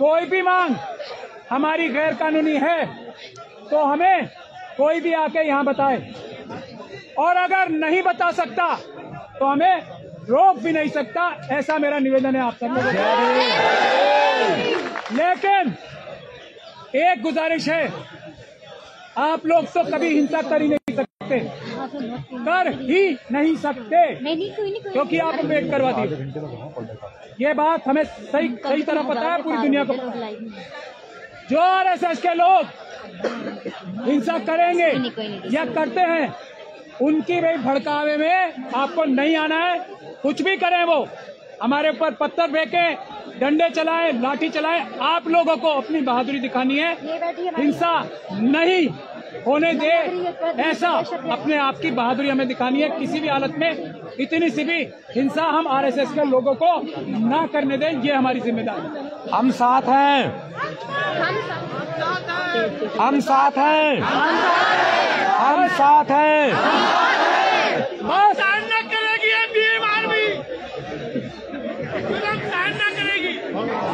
कोई भी मांग हमारी गैर कानूनी है तो हमें कोई भी आके यहाँ बताए, और अगर नहीं बता सकता तो हमें रोक भी नहीं सकता। ऐसा मेरा निवेदन है आप सब लोगों को। लेकिन एक गुजारिश है, आप लोग तो कभी हिंसा कर ही नहीं सकते, क्योंकि आप वेट करवा दिए। ये बात हमें सही तरह पता है, पूरी दुनिया को। जो आरएसएस के लोग हिंसा करेंगे या करते हैं, उनकी भाई भड़कावे में आपको नहीं आना है। कुछ भी करें वो, हमारे ऊपर पत्थर फेंके, डंडे चलाए, लाठी चलाए, आप लोगों को अपनी बहादुरी दिखानी है। हिंसा नहीं होने दे, ऐसा अपने आप की बहादुरी हमें दिखानी है। किसी भी हालत में इतनी सी भी हिंसा हम आरएसएस के लोगों को ना करने दें, ये हमारी जिम्मेदारी है। हम साथ हैं, हम साथ हैं, हम साथ हैं। बस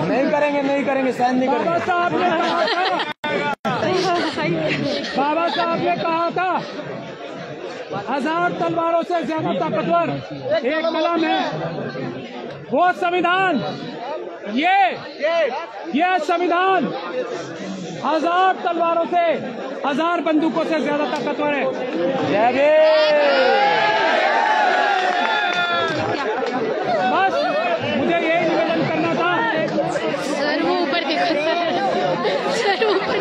नहीं करेंगे, नहीं करेंगे, सहन नहीं करेंगे। बाबा साहब ने कहा था 1000 तलवारों से ज्यादा ताकतवर एक कलम है, वो संविधान। ये संविधान 1000 तलवारों से, 1000 बंदूकों से ज्यादा ताकतवर है। बस मुझे यही निवेदन करना था। सर वो ऊपर देखो, सर ऊपर।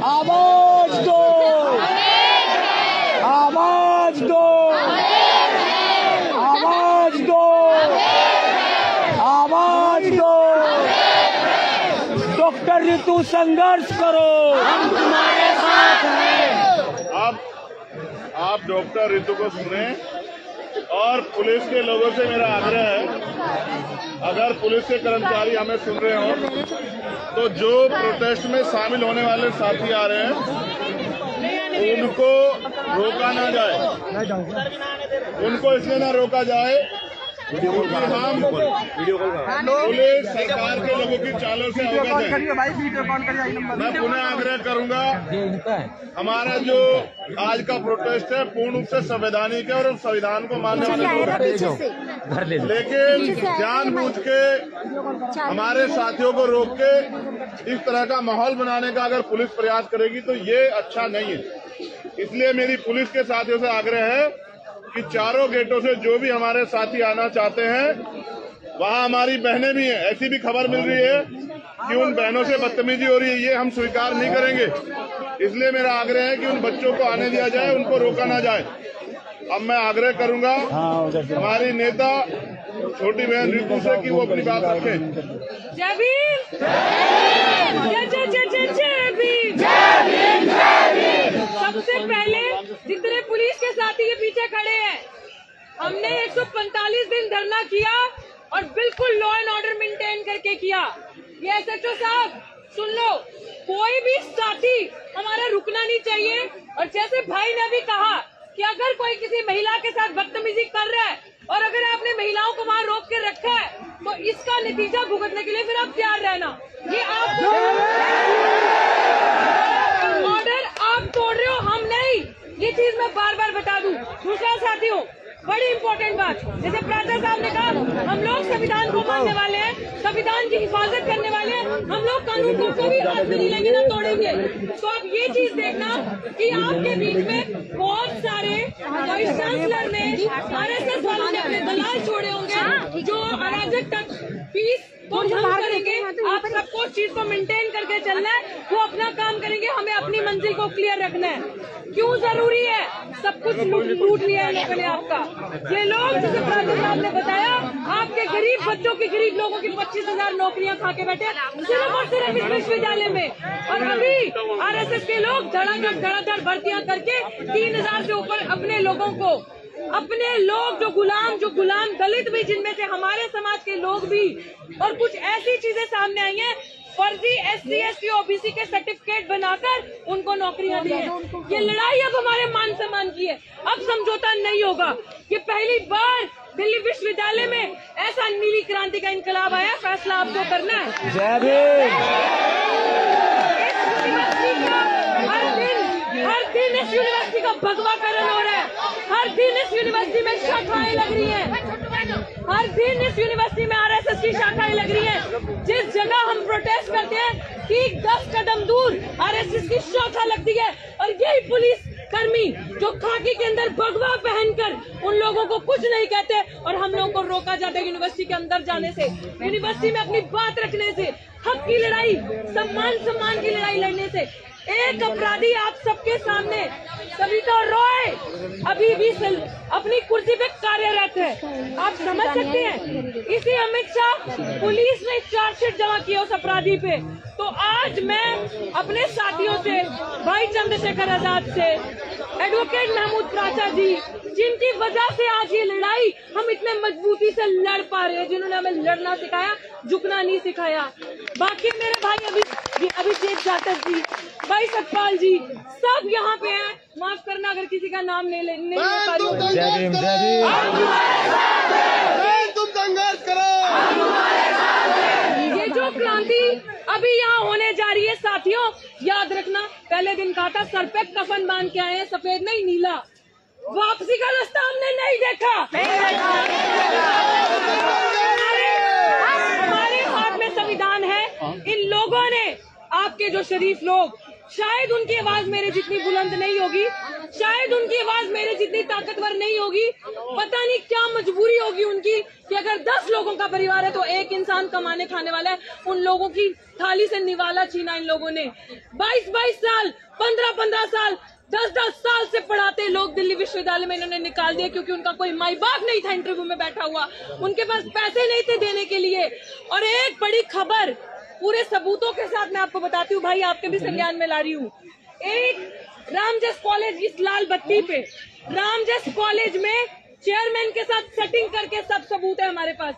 आवाज दो, आवाज दो, आवाज दो, आवाज दो। डॉक्टर ऋतु संघर्ष करो, हम तुम्हारे साथ हैं। आप डॉक्टर ऋतु को सुने, और पुलिस के लोगों से मेरा आग्रह है, अगर पुलिस के कर्मचारी हमें सुन रहे हो तो जो प्रोटेस्ट में शामिल होने वाले साथी आ रहे हैं उनको रोका ना जाए, उनको इसलिए ना रोका जाए क्योंकि हम पुलिस सरकार के लोगों की चालों से अवगत हैं। मैं पुनः आग्रह करूंगा, हमारा जो आज का प्रोटेस्ट है पूर्ण रूप से संवैधानिक है और संविधान को मानने वाले लोग हैं, लेकिन जानबूझ के हमारे साथियों को रोक के इस तरह का माहौल बनाने का अगर पुलिस प्रयास करेगी तो ये अच्छा नहीं है। इसलिए मेरी पुलिस के साथियों से आग्रह है कि चारों गेटों से जो भी हमारे साथी आना चाहते हैं, वहाँ हमारी बहनें भी हैं। ऐसी भी खबर मिल रही है कि उन बहनों से बदतमीजी हो रही है, ये हम स्वीकार नहीं करेंगे। इसलिए मेरा आग्रह है कि उन बच्चों को आने दिया जाए, उनको रोका ना जाए। अब मैं आग्रह करूंगा हमारी नेता छोटी बहन ऋतु से कि वो अपनी बात रखें। जय भीम, जय जय जय जय जय भीम। सबसे पहले जितने पुलिस के साथी ये पीछे खड़े हैं, हमने 145 दिन धरना किया और बिल्कुल लॉ एंड ऑर्डर मेंटेन करके किया। ये एसएचओ साहब सुन लो, कोई भी साथी हमारा रुकना नहीं चाहिए। और जैसे भाई ने भी कहा कि अगर कोई किसी महिला के साथ बदतमीजी कर रहा है और अगर आपने महिलाओं को वहाँ रोक के रखा है तो इसका नतीजा भुगतने के लिए फिर आप तैयार रहना। ये आप ऑर्डर आप तोड़ रहे हो, हम नहीं। ये चीज मैं बार बार बता दूं। दूसरा साथियों, बड़ी इंपॉर्टेंट बात, जैसे प्राचा साहब ने कहा, हम लोग संविधान को मानने वाले हैं, संविधान की हिफाजत करने वाले हैं, हम लोग कानून को कभी हाथ में नहीं लेंगे, ना तोड़ेंगे। तो आप ये चीज देखना कि आपके बीच में बहुत सारे वाइस चांसलर ने, आरएसएस वालों ने अपने दलाल छोड़े होंगे जो अराजक तक पीस को भंग करेंगे। आप सबको उस चीज को मेंटेन करके चलना है, वो अपना काम करेंगे, हमें अपनी मंजिल को क्लियर रखना है। क्यों जरूरी है? सब कुछ लूट लिया है लोगों ने आपका। ये लोग, जैसे प्राचा साहब ने बताया, आपके गरीब बच्चों की, गरीब लोगों की 25,000 नौकरियां खा के बैठे सिर्फ और सिर्फ इस विश्वविद्यालय में। और अभी आरएसएस के लोग धड़ाधड़ भर्तियां करके 3,000 से ऊपर अपने लोगों को, अपने लोग जो गुलाम दलित भी, जिनमें से हमारे समाज के लोग भी, और कुछ ऐसी चीजें सामने आई हैं फर्जी SC ST OBC के सर्टिफिकेट बनाकर उनको नौकरियां दी है। ये लड़ाई अब हमारे मान सम्मान की है, अब समझौता नहीं होगा। ये पहली बार दिल्ली विश्वविद्यालय में ऐसा नीली क्रांति का इनकलाब आया, फैसला आपको करना है। जय भीम। हर दिन इस यूनिवर्सिटी का भगवाकरण हो रहा है, हर दिन इस यूनिवर्सिटी में शाखाएं लग रही हैं, हर दिन इस यूनिवर्सिटी में RSS की शाखाएं लग रही हैं। जिस जगह हम प्रोटेस्ट करते हैं ठीक 10 कदम दूर RSS की शाखा लगती है, और यही पुलिस कर्मी जो खाकी के अंदर भगवा पहनकर उन लोगों को कुछ नहीं कहते और हम लोगों को रोका जाता है यूनिवर्सिटी के अंदर जाने से, यूनिवर्सिटी में अपनी बात रखने से, हक की लड़ाई, सम्मान की लड़ाई लड़ने से। एक अपराधी आप सबके सामने सविता रॉय अभी भी अपनी कुर्सी पे कार्यरत है, आप समझ सकते हैं। इसी अमित शाह पुलिस ने चार्जशीट जमा किया उस अपराधी पे। तो आज मैं अपने साथियों से, भाई चंद्रशेखर आजाद से, एडवोकेट महमूद प्राचा जी, जिनकी वजह से आज ये लड़ाई हम इतने मजबूती से लड़ पा रहे हैं, जिन्होंने हमें लड़ना सिखाया, झुकना नहीं सिखाया। बाकी मेरे भाई अभिषेक जाटव जी, भाई सतपाल जी, सब यहाँ पे हैं। माफ करना अगर किसी का नाम नहीं ले पा रही हूँ। जय भीम, जय भीम। तुम संघर्ष करो। ये जो क्रांति अभी यहाँ होने जा रही है साथियों, याद रखना, पहले दिन कहा था सर पे कफन बांध के आए हैं, सफेद नहीं नीला। वापसी का रास्ता हमने नहीं देखा। हमारे हाथ में संविधान है। इन लोगों ने, आपके जो शरीफ लोग, शायद उनकी आवाज मेरे जितनी बुलंद नहीं होगी, शायद उनकी आवाज मेरे जितनी ताकतवर नहीं होगी, पता नहीं क्या मजबूरी होगी उनकी कि अगर 10 लोगों का परिवार है तो एक इंसान कमाने खाने वाला है। उन लोगों की थाली से निवाला छीना इन लोगों ने। 22-22 साल, 15-15 साल, 10-10 साल से पढ़ाते लोग दिल्ली विश्वविद्यालय में इन्होंने निकाल दिया, क्योंकि उनका कोई माई बाप नहीं था इंटरव्यू में बैठा हुआ, उनके पास पैसे नहीं थे देने के लिए। और एक बड़ी खबर पूरे सबूतों के साथ मैं आपको बताती हूँ भाई, आपके भी संज्ञान में ला रही हूँ। एक रामजस कॉलेज, इस लाल बत्ती पे रामजस कॉलेज में चेयरमैन के साथ सेटिंग करके सब सबूत है हमारे पास।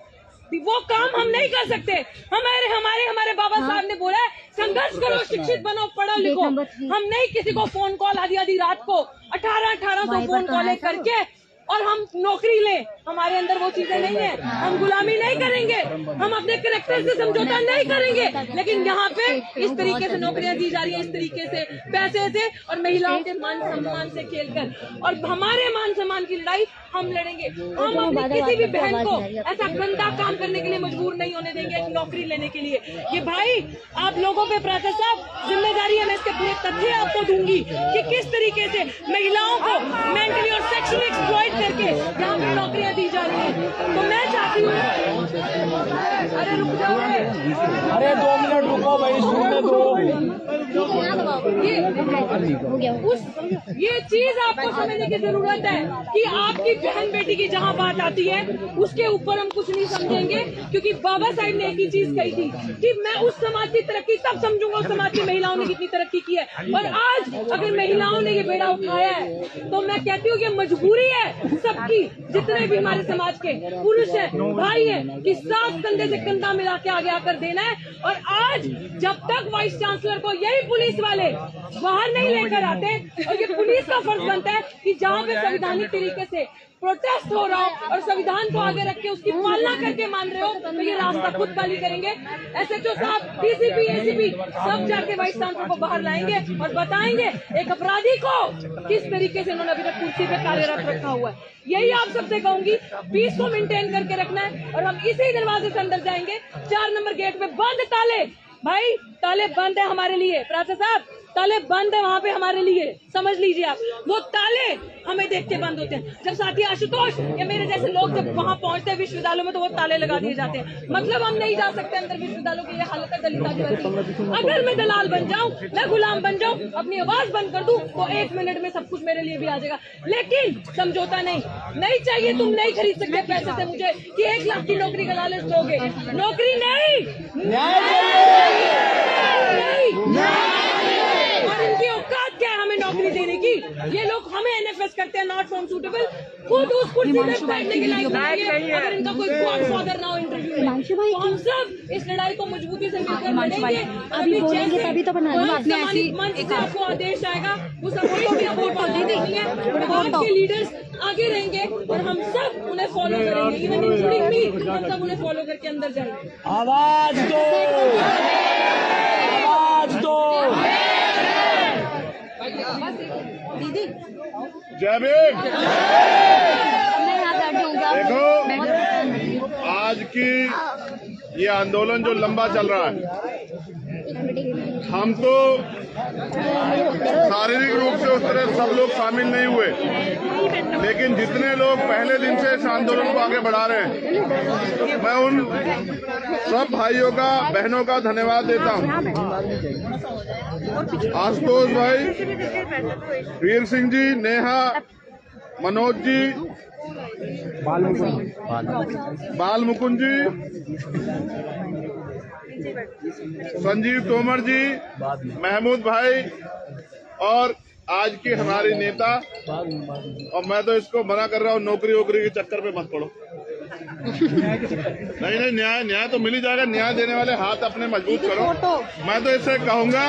वो काम हम नहीं कर सकते। हमारे बाबा साहब ने बोला है संघर्ष करो, शिक्षित बनो, पढ़ो लिखो। हम नहीं किसी को फोन कॉल आधी रात को 1800 फोन कॉल करके और हम नौकरी लें, हमारे अंदर वो चीजें नहीं है। हम गुलामी नहीं करेंगे, हम अपने कैरेक्टर से समझौता नहीं करेंगे, लेकिन यहाँ पे इस तरीके से नौकरियां दी जा रही है, इस तरीके से पैसे से और महिलाओं के मान सम्मान से खेलकर। और हमारे मान सम्मान की लड़ाई हम लड़ेंगे। हम अपनी किसी भी बहन को ऐसा गंदा काम करने के लिए मजबूर नहीं होने देंगे एक नौकरी लेने के लिए। ये भाई आप लोगों पे प्राचा साहब जिम्मेदारी है, मैं इसके पूरे तथ्य आपको दूंगी कि किस तरीके से महिलाओं को मेंटली और सेक्सुअली एक्सप्लॉइट करके यहाँ पे नौकरियां दी जा रही है। तो मैं चाहती हूँ, अरे रुक जाओ, अरे 2 मिनट रुको भाई, सुनने दो। ये चीज आपको समझने की जरूरत है कि आपकी बहन बेटी की जहाँ बात आती है उसके ऊपर हम कुछ नहीं समझेंगे, क्योंकि बाबा साहब ने एक ही चीज कही थी कि मैं उस समाज की तरक्की तब समझूंगा उस समाज की महिलाओं ने कितनी तरक्की की है। और आज अगर महिलाओं ने ये बेड़ा उठाया है तो मैं कहती हूँ ये मजबूरी है सबकी, जितने भी हमारे समाज के पुरुष है, भाई है, कि साथ कंधे से कंधा मिला के आगे आकर देना है। और आज जब तक वाइस चांसलर को यही पुलिस वाले बाहर नहीं लेकर आते, और ये पुलिस का फर्ज बनता है कि जहाँ पे संवैधानिक तरीके से प्रोटेस्ट हो रहा हो और संविधान को आगे रख के उसकी पालना करके मान रहे हो, तो ये रास्ता खुद खाली करेंगे। SHO साहब, DCP, ACP सब जाके वाइस चांसलर को बाहर लाएंगे और बताएंगे एक अपराधी को किस तरीके से उन्होंने अभी तक कुर्सी पे कार्यरत रखा हुआ है। यही आप सबसे कहूंगी, पीस को मेंटेन करके रखना है और हम इसी दरवाजे से अंदर जाएंगे। 4 नंबर गेट पे बंद ताले, भाई ताले बंद है हमारे लिए, प्राचा साहब ताले बंद है वहाँ पे हमारे लिए, समझ लीजिए आप। वो ताले हमें देख के बंद होते हैं। जब साथी आशुतोष या मेरे जैसे लोग जब वहाँ पहुँचते हैं विश्वविद्यालयों में तो वो ताले लगा दिए जाते हैं। मतलब हम नहीं जा सकते अंदर विश्वविद्यालयों की, ये हालत है दलित आदिवासी। अगर मैं दलाल बन जाऊँ, मैं गुलाम बन जाऊँ, अपनी आवाज बंद कर दूँ तो 1 मिनट में सब कुछ मेरे लिए भी आ जाएगा। लेकिन समझौता नहीं चाहिए। तुम नहीं खरीद सकते पैसे से मुझे कि 1 लाख की नौकरी का लालच दोगे। नौकरी नहीं, और इनकी औकात क्या है हमें नौकरी देने की। ये लोग हमें एनएफएस करते हैं, नॉट फॉर्म सूटेबल, खुद उस कुर्सी में बैठने के लायक नहीं है। अगर इनका कोई गॉडफादर ना हो इंटरव्यू में, तो हम सब इस लड़ाई को मजबूती से मिलकर लड़ेंगे। अभी बोलेंगे तभी तो बना मंच से आपको आदेश आएगा, उस आपके लीडर्स आगे रहेंगे और हम सब उन्हें फॉलो करेंगे। इवन इंक्लूडिंग मी, हम सब उन्हें फॉलो करके अंदर जाएंगे। आवाज दो, आवाज दो। दीदी जय भीम। देखो, आज की ये आंदोलन जो लंबा चल रहा है, हम तो शारीरिक रूप से उस तरह सब लोग शामिल नहीं हुए, लेकिन जितने लोग पहले दिन से इस आंदोलन को आगे बढ़ा रहे हैं, मैं उन सब भाइयों का, बहनों का धन्यवाद देता हूं। आशुतोष भाई, वीर सिंह जी, नेहा, मनोज जी, बाल मुकुंद जी, संजीव तोमर जी, महमूद भाई और आज की हमारी नेता। और मैं तो इसको मना कर रहा हूँ, नौकरी वोकरी के चक्कर पे मत पड़ो। नहीं, न्याय तो मिल ही जाएगा। न्याय देने वाले हाथ अपने मजबूत करो। मैं तो इससे कहूंगा,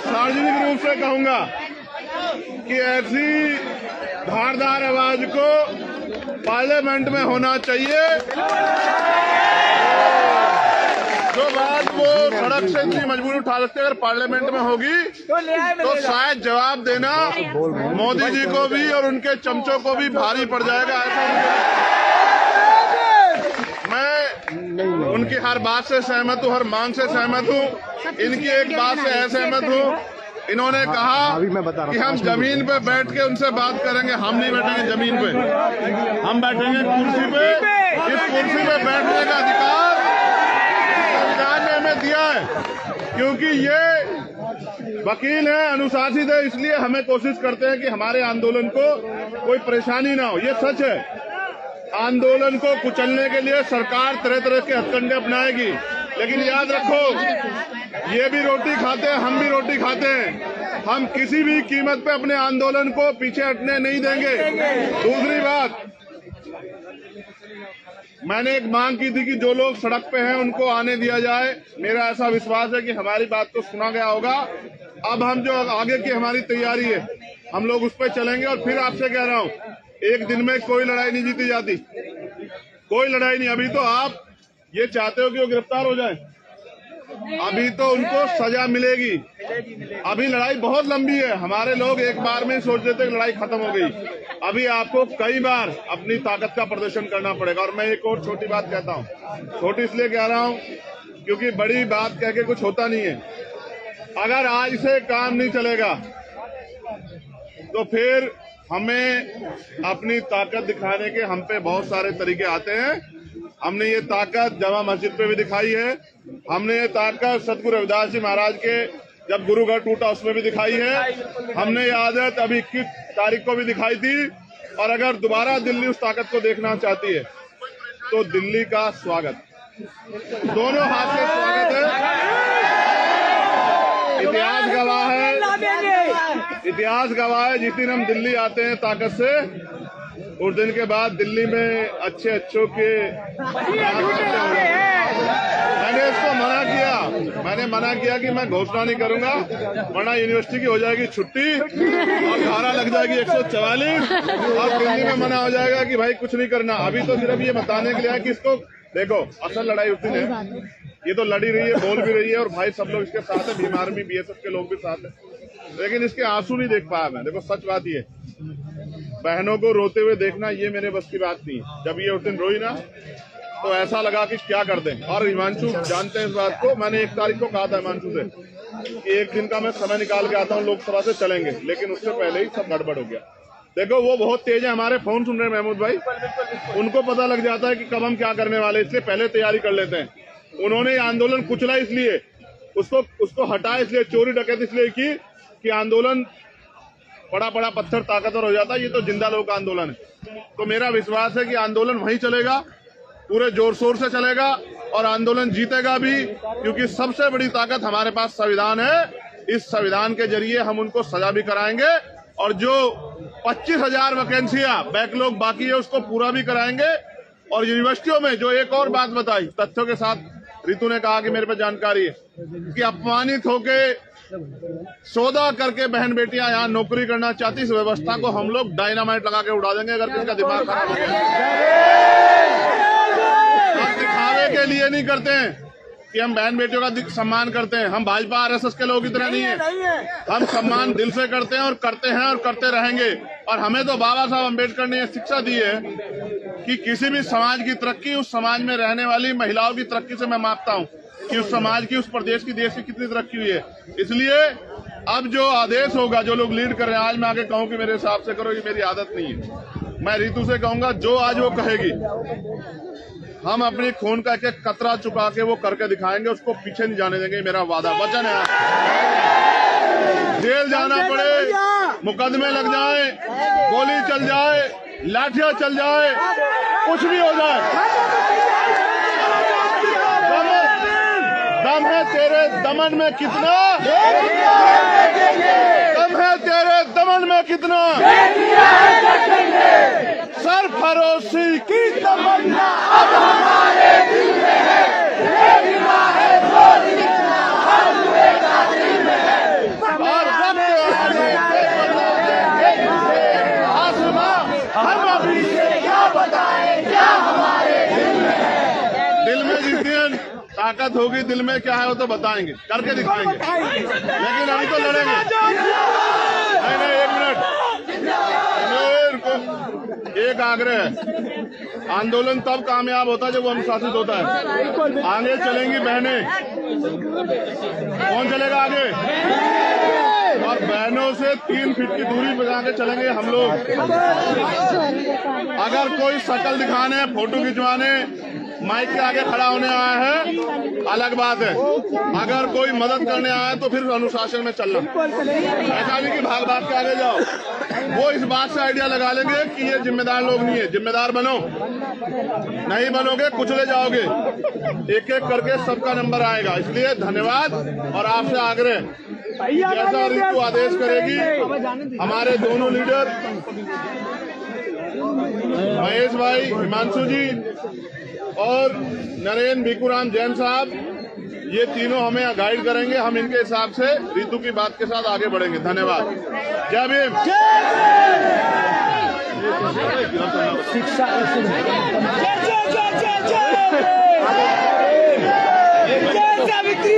सार्वजनिक रूप से कहूंगा कि ऐसी धारदार आवाज को पार्लियामेंट में होना चाहिए। जो बात वो सड़क से इतनी मजबूरी उठा सकते, अगर पार्लियामेंट में होगी तो शायद जवाब देना मोदी जी को भी और उनके चमचों को भी भारी पड़ जाएगा। ऐसा मैं उनकी हर बात से सहमत हूँ, हर मांग से सहमत हूँ। इनकी एक बात से असहमत हूँ। इन्होंने कहा कि हम जमीन पे बैठ के उनसे बात करेंगे। हम नहीं बैठेंगे जमीन पे, हम बैठेंगे कुर्सी पे। इस कुर्सी पे बैठने का अधिकार संविधान ने हमें दिया है, क्योंकि ये वकील है, अनुशासित है, इसलिए हमें कोशिश करते हैं कि हमारे आंदोलन को कोई परेशानी ना हो। ये सच है, आंदोलन को कुचलने के लिए सरकार तरह तरह के हथकंडे अपनाएगी, लेकिन याद रखो, ये भी रोटी खाते हैं, हम भी रोटी खाते हैं। हम किसी भी कीमत पे अपने आंदोलन को पीछे हटने नहीं देंगे। दूसरी बात, मैंने एक मांग की थी कि जो लोग सड़क पे हैं उनको आने दिया जाए। मेरा ऐसा विश्वास है कि हमारी बात को सुना गया होगा। अब हम जो आगे की हमारी तैयारी है, हम लोग उस पर चलेंगे। और फिर आपसे कह रहा हूँ, एक दिन में कोई लड़ाई नहीं जीती जाती, कोई लड़ाई नहीं। अभी तो आप ये चाहते हो कि वो गिरफ्तार हो जाए, अभी तो उनको सजा मिलेगी। अभी लड़ाई बहुत लंबी है। हमारे लोग एक बार में सोच लेते लड़ाई खत्म हो गई। अभी आपको कई बार अपनी ताकत का प्रदर्शन करना पड़ेगा। और मैं एक और छोटी बात कहता हूँ, छोटी इसलिए कह रहा हूँ क्योंकि बड़ी बात कह के कुछ होता नहीं है। अगर आज से काम नहीं चलेगा तो फिर हमें अपनी ताकत दिखाने के हम पे बहुत सारे तरीके आते हैं। हमने ये ताकत जमा मस्जिद पे भी दिखाई है, हमने ये ताकत सतगुरु रविदास जी महाराज के जब गुरुघर टूटा उसमें भी दिखाई है, हमने ये आदत अभी 21 तारीख को भी दिखाई थी। और अगर दोबारा दिल्ली उस ताकत को देखना चाहती है तो दिल्ली का स्वागत, दोनों हाथ से स्वागत है। इतिहास गवाह है जिस दिन हम दिल्ली आते हैं ताकत से, उस दिन के बाद दिल्ली में अच्छे अच्छों के मैंने इसको मैंने मना किया कि मैं घोषणा नहीं करूंगा, वरना यूनिवर्सिटी की हो जाएगी छुट्टी और धारा लग जाएगी 144 और दिल्ली में मना हो जाएगा कि भाई कुछ नहीं करना। अभी तो सिर्फ ये बताने के लिए है कि इसको देखो, असल लड़ाई उस दिन है, ये तो लड़ी रही है, बोल भी रही है और भाई सब लोग इसके साथ है, भीम आर्मी बीएसएफ के लोग भी साथ है, लेकिन इसके आंसू नहीं देख पाया मैं। देखो सच बात ये, बहनों को रोते हुए देखना ये मेरे बस की बात नहीं। जब ये उस दिन रोई ना तो ऐसा लगा कि क्या कर दें। और हिमांशु जानते हैं इस बात को, मैंने 1 तारीख को कहा था हिमांशु से कि 1 दिन का मैं समय निकाल के आता हूँ, लोकसभा से चलेंगे, लेकिन उससे पहले ही सब गड़बड़ हो गया। देखो वो बहुत तेज है, हमारे फोन सुन रहे हैं महमूद भाई, उनको पता लग जाता है कि कब हम क्या करने वाले, इसलिए पहले तैयारी कर लेते हैं। उन्होंने आंदोलन कुचला इसलिए, उसको हटाया इसलिए, चोरी डकैती इसलिए की कि आंदोलन बड़ा पत्थर ताकतवर हो जाता है। ये तो जिंदा लोग का आंदोलन है। तो मेरा विश्वास है कि आंदोलन वहीं चलेगा, पूरे जोर शोर से चलेगा और आंदोलन जीतेगा भी, क्योंकि सबसे बड़ी ताकत हमारे पास संविधान है इस संविधान के जरिए हम उनको सजा भी कराएंगे और जो 25,000 वैकेंसियां बैकलॉग बाकी है उसको पूरा भी कराएंगे। और यूनिवर्सिटियों में जो एक और बात बताई तथ्यों के साथ, रितु ने कहा कि मेरे पे जानकारी है कि अपमानित होके सौदा करके बहन बेटियां यहाँ नौकरी करना चाहती, इस व्यवस्था को हम लोग डायनामाइट लगा के उड़ा देंगे अगर किसी का दिमाग खराब हो गया। हम दिखावे के लिए नहीं करते हैं कि हम बहन बेटियों का सम्मान करते हैं। हम भाजपा आरएसएस के लोग इतना नहीं है। हम सम्मान दिल से करते हैं और करते हैं और करते रहेंगे। और हमें तो बाबा साहब अम्बेडकर ने यह शिक्षा दी है कि किसी भी समाज की तरक्की उस समाज में रहने वाली महिलाओं की तरक्की से मैं मापता हूँ कि उस समाज की, उस प्रदेश की, देश की कितनी तरक्की हुई है। इसलिए अब जो आदेश होगा, जो लोग लीड कर रहे हैं, आज मैं आगे कहूँ कि मेरे हिसाब से करो, ये मेरी आदत नहीं है। मैं रितु से कहूंगा जो आज वो कहेगी हम अपनी खून का एक कतरा चुका के वो करके दिखाएंगे, उसको पीछे नहीं जाने देंगे। मेरा वादा वचन है। जेल जाना पड़े, मुकदमे लग जाए, गोली चल जाए, लाठियां चल जाए, कुछ भी हो जाए, दम है तेरे दमन में कितना, दम है तेरे दमन में कितना, सरफरोशी की तमन्ना अब हमारे दिल में है, और आसमां हम अभी से क्या बताएं क्या हमारे दिल में है। दिल में जिस दिन ताकत होगी, दिल में क्या है वो तो बताएंगे, करके दिखाएंगे। लेकिन अभी तो लड़ेंगे। नहीं, एक मिनट, एक आग्रह है, आंदोलन तब कामयाब होता है जब वो अनुशासित होता है। आगे चलेंगी बहनें, कौन चलेगा आगे? और बहनों से 3 फीट की दूरी बना के चलेंगे हम लोग। अगर कोई शक्ल दिखाने, फोटो खिंचवाने, माइक के आगे खड़ा होने आया है अलग बात है। अगर कोई मदद करने आया है तो फिर अनुशासन में चलना, ऐसा नहीं कि भाग भाग के आगे जाओ। वो इस बात से आइडिया लगा लेंगे कि ये जिम्मेदार लोग नहीं है। जिम्मेदार बनो, नहीं बनोगे कुचले जाओगे। एक एक करके सबका नंबर आएगा। इसलिए धन्यवाद और आपसे आग्रह, जैसा रितु आदेश करेगी, हमारे दोनों लीडर महेश भाई, हिमांशु जी और नरेंद्र भिकूराम जैन साहब, ये तीनों हमें गाइड करेंगे। हम इनके हिसाब से रितु की बात के साथ आगे बढ़ेंगे। धन्यवाद। जय भीम। शिक्षा सावित्री